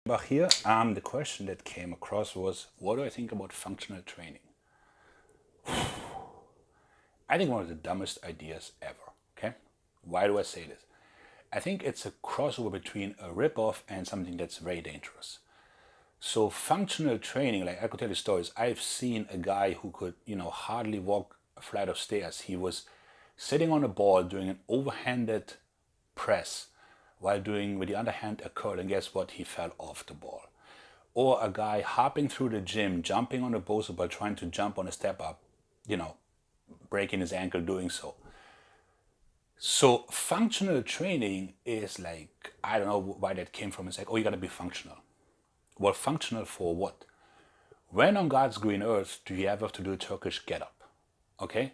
But here, the question that came across was, what do I think about functional training? I think one of the dumbest ideas ever, okay? Why do I say this? I think it's a crossover between a ripoff and something that's very dangerous. So functional training, like I could tell you stories. I've seen a guy who could, hardly walk a flight of stairs. He was sitting on a ball doing an overhanded press while doing with the other hand a curl, and guess what? He fell off the ball. Or a guy hopping through the gym, jumping on a Bosu ball, trying to jump on a step up, breaking his ankle doing so. So functional training is like, I don't know why that came from. It's like, oh, you gotta be functional. Well, functional for what? When on God's green earth do you ever have to do a Turkish get-up? Okay?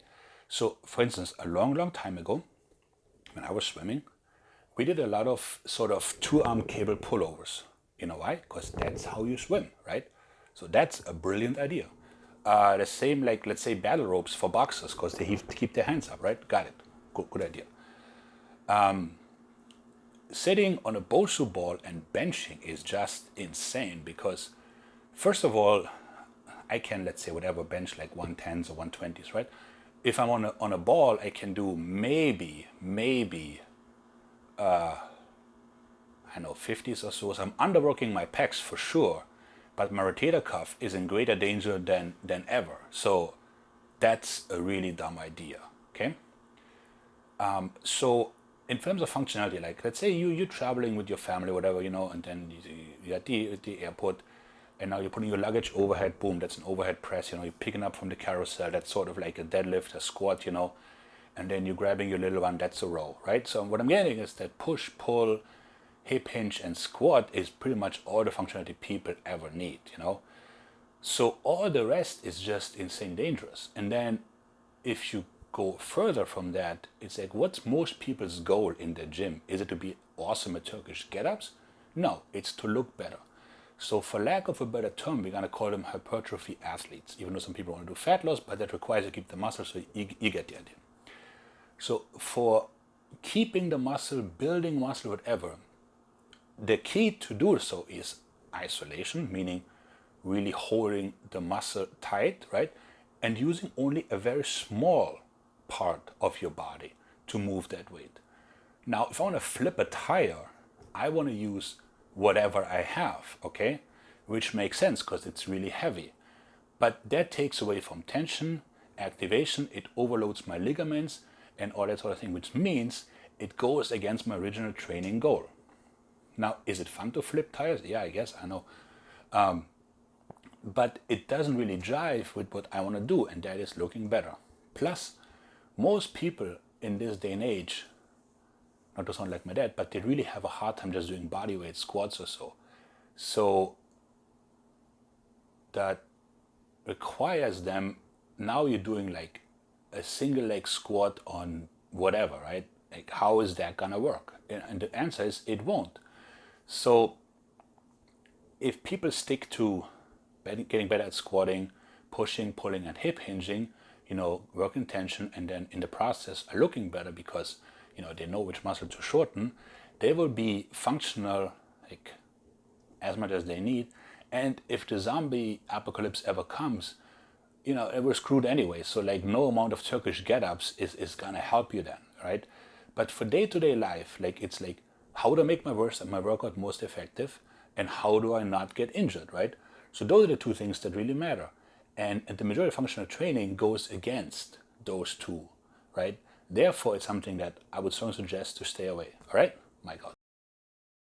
So, for instance, a long, long time ago, when I was swimming, we did a lot of sort of two-arm cable pullovers. You know why? Because that's how you swim, right? So that's a brilliant idea. The same like, let's say, battle ropes for boxers, because they have to keep their hands up, right? Got it. Good idea. Sitting on a Bosu ball and benching is just insane because, first of all, I can, let's say, whatever, bench like 110s or 120s, right? If I'm on a ball, I can do maybe, I know, 50s or so. So I'm underworking my pecs for sure, but my rotator cuff is in greater danger than ever. So that's a really dumb idea, okay? So in terms of functionality, like let's say you're traveling with your family, whatever, and then you're at the airport, and now you're putting your luggage overhead, boom, that's an overhead press, you're picking up from the carousel, that's sort of like a deadlift, a squat, and then you're grabbing your little one, that's a row, right? So what I'm getting is that push, pull, hip hinge, and squat is pretty much all the functionality people ever need, So all the rest is just insane dangerous. And then if you go further from that, it's like, what's most people's goal in the gym? Is it to be awesome at Turkish get-ups? No, it's to look better. So for lack of a better term, we're gonna call them hypertrophy athletes, even though some people want to do fat loss, but that requires you to keep the muscle, so you get the idea. So for keeping the muscle, building muscle, whatever, the key to do so is isolation, meaning really holding the muscle tight, right? And using only a very small part of your body to move that weight. Now, if I want to flip a tire, I want to use whatever I have, okay? Which makes sense because it's really heavy. But that takes away from tension, activation, it overloads my ligaments and all that sort of thing, which means it goes against my original training goal. Now, is it fun to flip tires? Yeah, I guess, I know. But it doesn't really jive with what I want to do, and that is looking better. Plus, most people in this day and age, not to sound like my dad, but they really have a hard time just doing body weight squats or so. So that requires them, now you're doing like a single leg squat on whatever, right? Like, how is that gonna work? And the answer is it won't. So if people stick to getting better at squatting, pushing, pulling, and hip hinging, working tension, and then in the process are looking better because, they know which muscle to shorten, they will be functional, like, as much as they need. And if the zombie apocalypse ever comes, we're screwed anyway. So like no amount of Turkish get-ups is gonna help you then, right? But for day-to-day life, like it's like, how do I make my workout most effective, and how do I not get injured, right? So those are the two things that really matter. And the majority of functional training goes against those two, right? Therefore, it's something that I would strongly suggest to stay away. All right, Mike out.